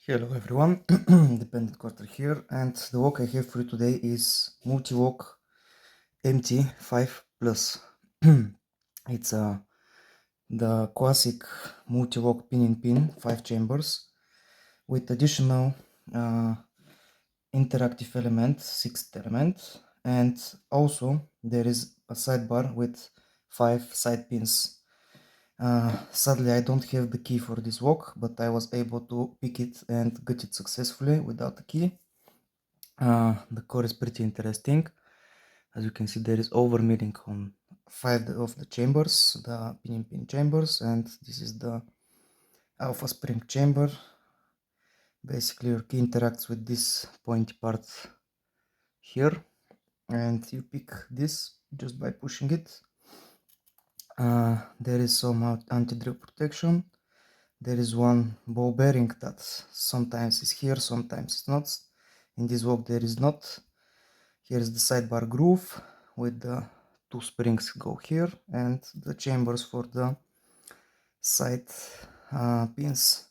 Hello everyone, Dependent Quarter here, and the walk I have for you today is Mul-T-Lock MT5 Plus. It's the classic multi-lock pin-in-pin 5 chambers with additional uh, interactive element, 6th element, and also there is a sidebar with 5 side pins. Sadly, I don't have the key for this walk, but I was able to pick it and get it successfully without the key. The core is pretty interesting. As you can see, there is over milling on 5 of the chambers, the pin-in-pin chambers, and this is the alpha spring chamber. Basically, your key interacts with this pointy part here, and you pick this just by pushing it. There is some anti-drill protection. There is one ball bearing that sometimes is here, sometimes it's not. In this walk there is not. Here is the sidebar groove with the 2 springs go here and the chambers for the side pins.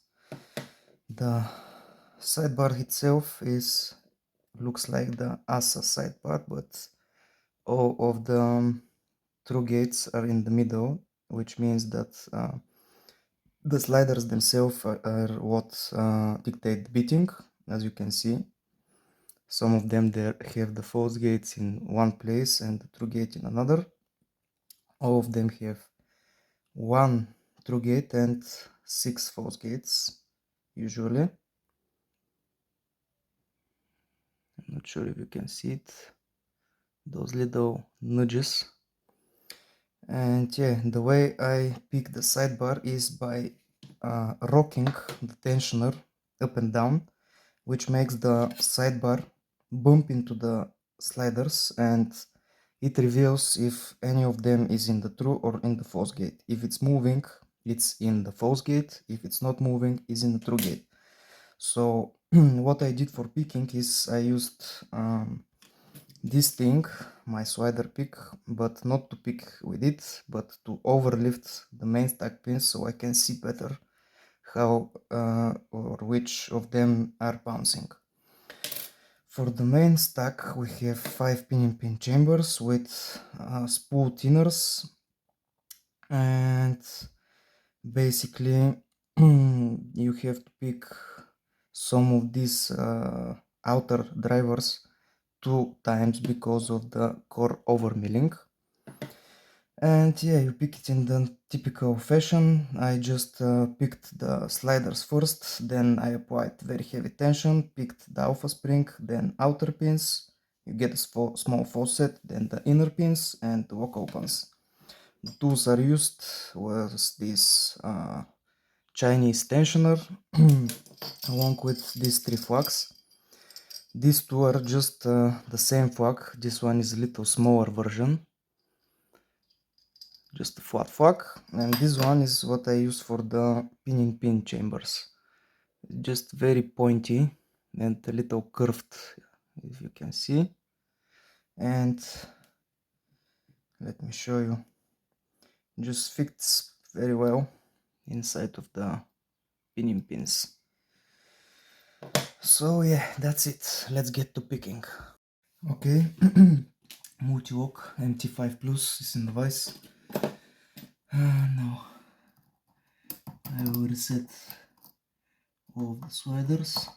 The sidebar itself looks like the ASA sidebar, but all of the through gates are in the middle, which means that the sliders themselves are what dictate the beating. As you can see, some of them there have the false gates in one place and the true gate in another. All of them have one true gate and 6 false gates usually. I'm not sure if you can see it, those little nudges. And yeah, the way I pick the sidebar is by rocking the tensioner up and down, which makes the sidebar bump into the sliders and it reveals if any of them is in the true or in the false gate. If it's moving, it's in the false gate. If it's not moving, it's in the true gate. So what I did for picking is I used this thing, my slider pick, but not to pick with it, but to overlift the main stack pins so I can see better how or which of them are bouncing. For the main stack we have 5 pin-in-pin chambers with spool thinners, and basically you have to pick some of these outer drivers 2 times because of the core over milling. And yeah, you pick it in the typical fashion. I just picked the sliders first, then I applied very heavy tension, picked the alpha spring, then outer pins. You get a small faucet, then the inner pins, and the lock opens. The tools are used was this Chinese tensioner along with these 3 flags. These 2 are just the same flag. This one is a little smaller version, just a flat flag, and this one is what I use for the pin-in-pin chambers. Just very pointy and a little curved, if you can see. And let me show you, just fits very well inside of the pin-in-pins. So yeah, that's it. Let's get to picking. Okay, Mul-T-Lock MT5 Plus is in the vise. Now I will reset all of the sliders.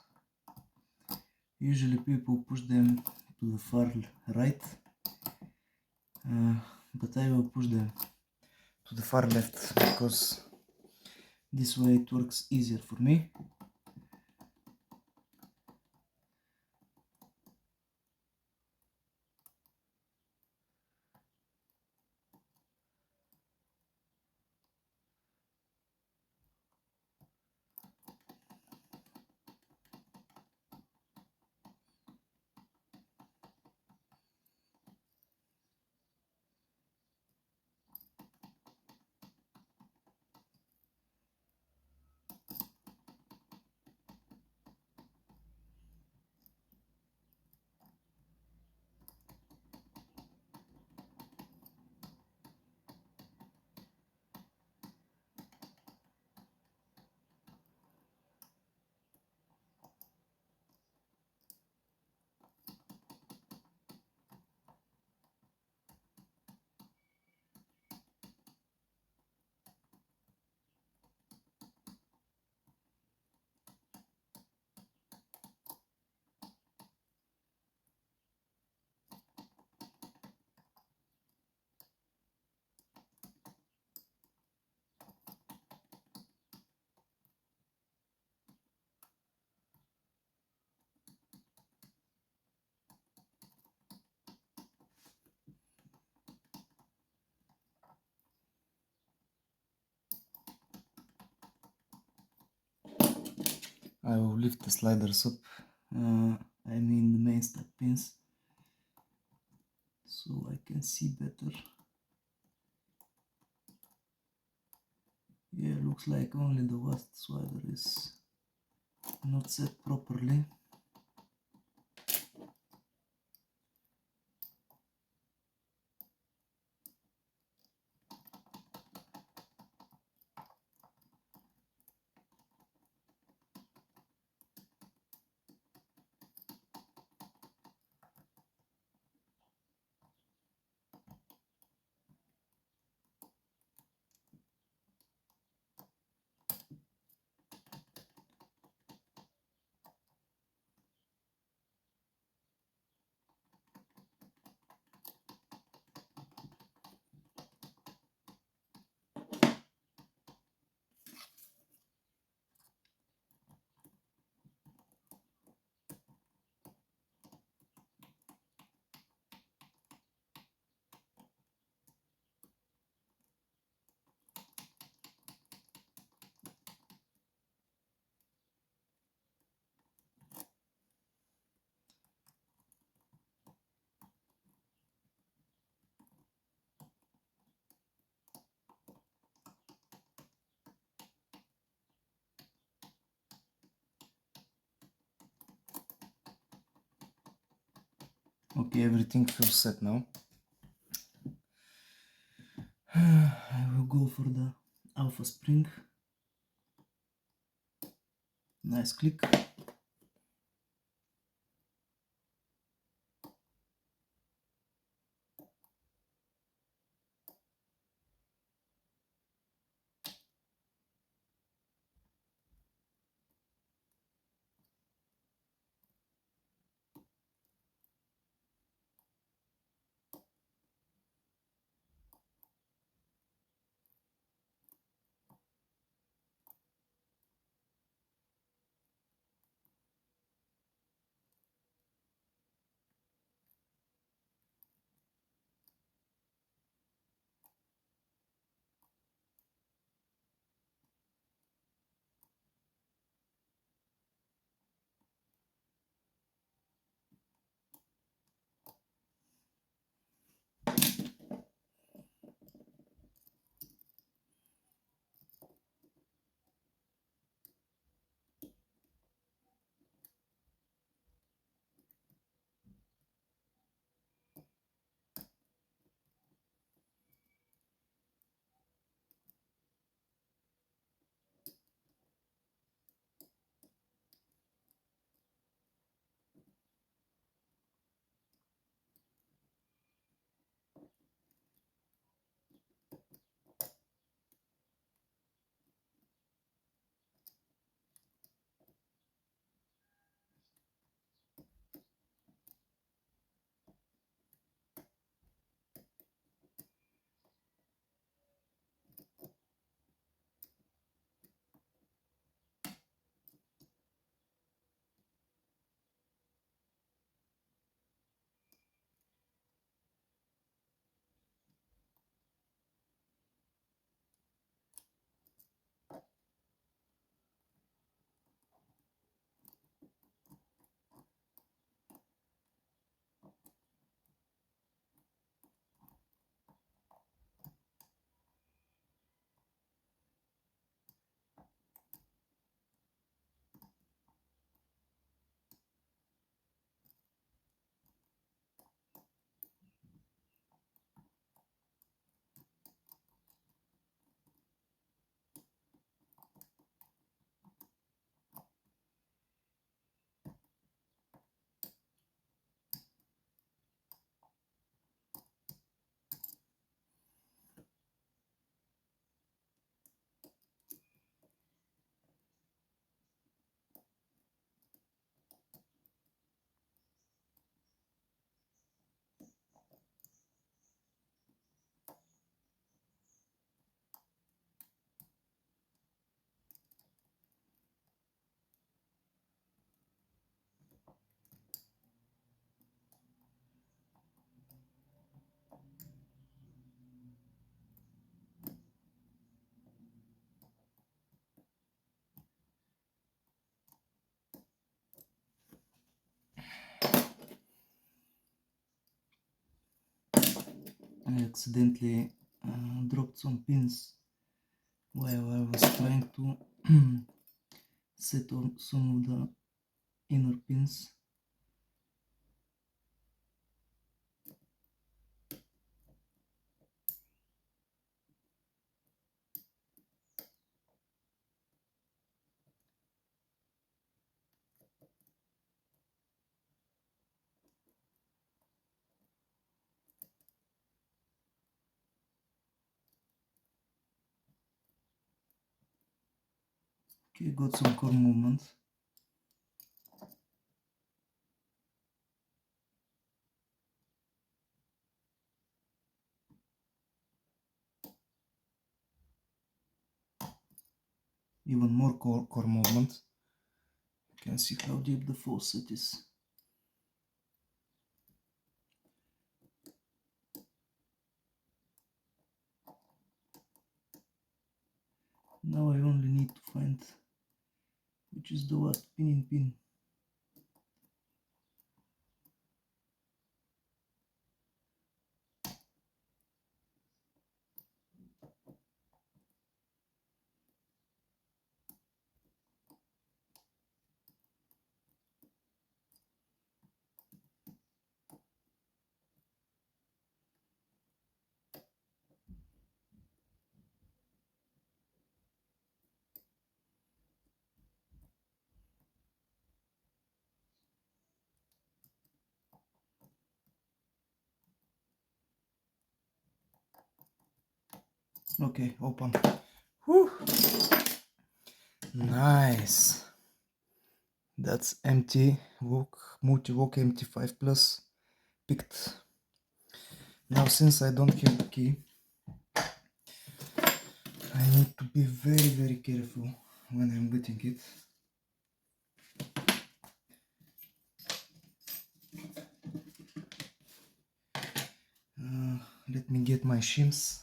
Usually people push them to the far right, but I will push them to the far left because this way it works easier for me. I will lift the sliders up, I mean the main step pins, so I can see better. Yeah, looks like only the last slider is not set properly. Okay, everything feels set now. I will go for the alpha spring. Nice click. I accidentally dropped some pins while I was trying to set on some of the inner pins. Okay, got some core movement. Even more core movement. You can see how deep the faucet is. Now I only need to find which is the last pin in pin. Okay, open. Whew. Nice. That's Mul-T-Lock MT5 Plus picked. Now since I don't have the key, I need to be very careful when I'm getting it. Let me get my shims.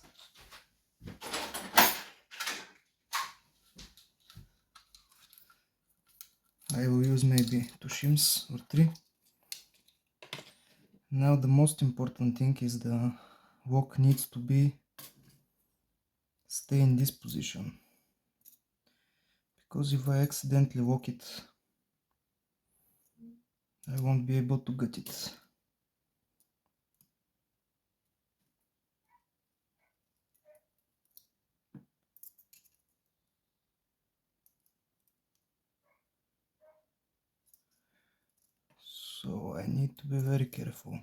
I will use maybe 2 shims or 3. Now the most important thing is the lock needs to stay in this position, because if I accidentally lock it, I won't be able to get it. So I need to be very careful.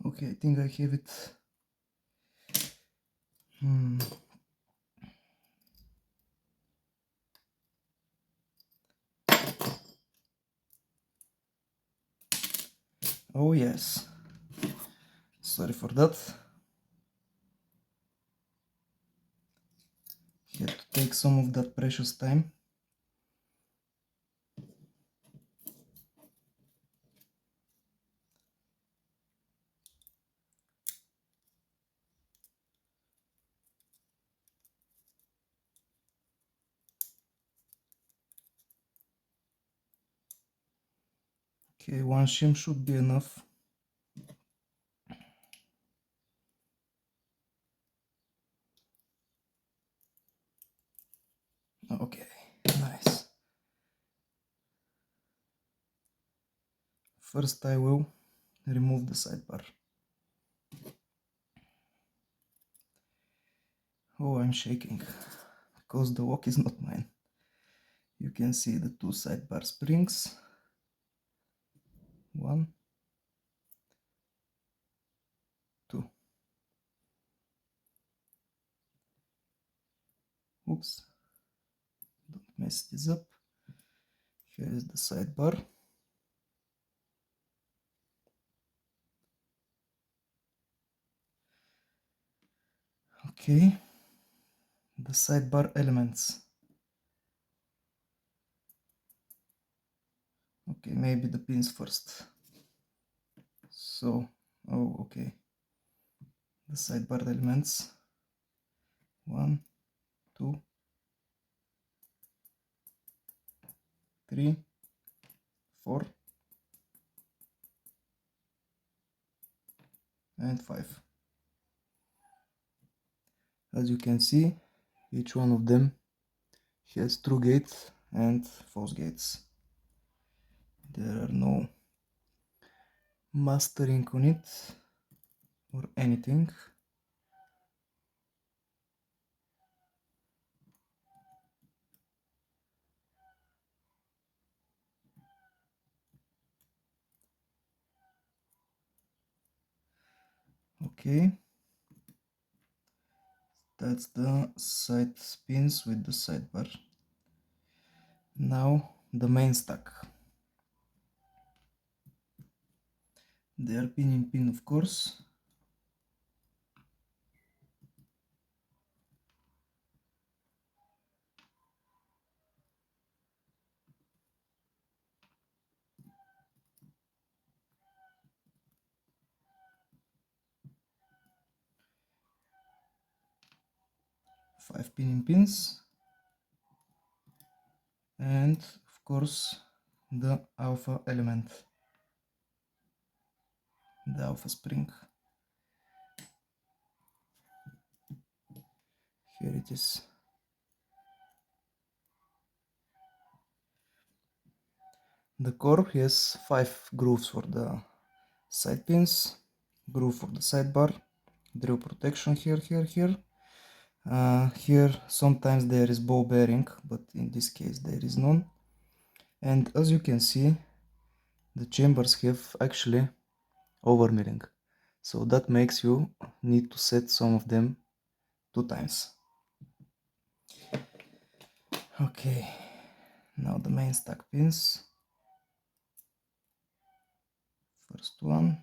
Okay, I think I have it. Oh yes, sorry for that. Had to take some of that precious time. Okay, one shim should be enough. Okay, nice. First I will remove the sidebar. Oh, I'm shaking because the lock is not mine. You can see the two sidebar springs. One, two. Oops, don't mess this up. Here is the sidebar. Okay, the sidebar elements. Okay, maybe the pins first. So, oh, okay. The sidebar elements. 1, 2, 3, 4, and 5. As you can see, each one of them has true gates and false gates. There are no mastering on it or anything. Okay, that's the side pins with the sidebar. Now the main stack. They are pin in pin, of course. Five pin in pins, and of course the alpha element, the alpha spring. Here it is. The core has 5 grooves for the side pins, groove for the sidebar, drill protection here, here. Here sometimes there is ball bearing, but in this case there is none. And as you can see, the chambers have actually over milling, so that makes you need to set some of them 2 times. Okay, now the main stack pins. First one,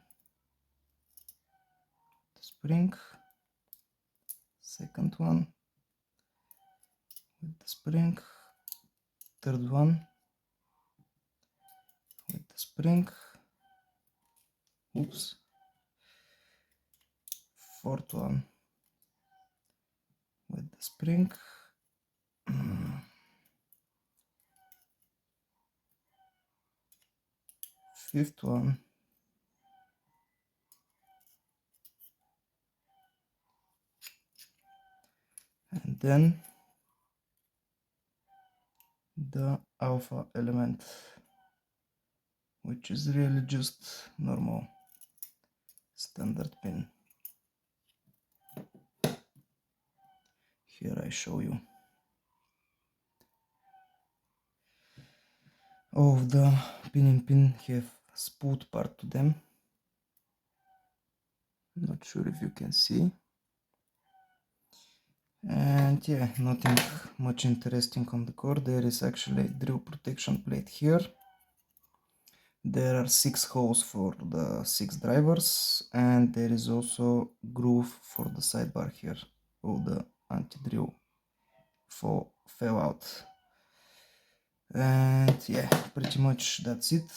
the spring. Second one with the spring. Third one with the spring. Oops. Fourth one with the spring. Fifth one. And then the alpha element, which is really just normal standard pin. Here I show you. All of the pin in pin have spooled part to them. Not sure if you can see. And yeah, nothing much interesting on the core. There is actually drill protection plate here. There are 6 holes for the 6 drivers, and there is also groove for the sidebar here, all the anti-drill fell out. And yeah, pretty much that's it.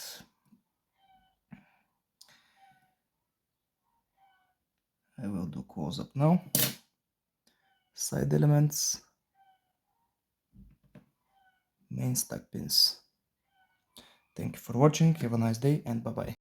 I will do close-up now. Side elements, main stack pins. Thank you for watching, have a nice day, and bye bye.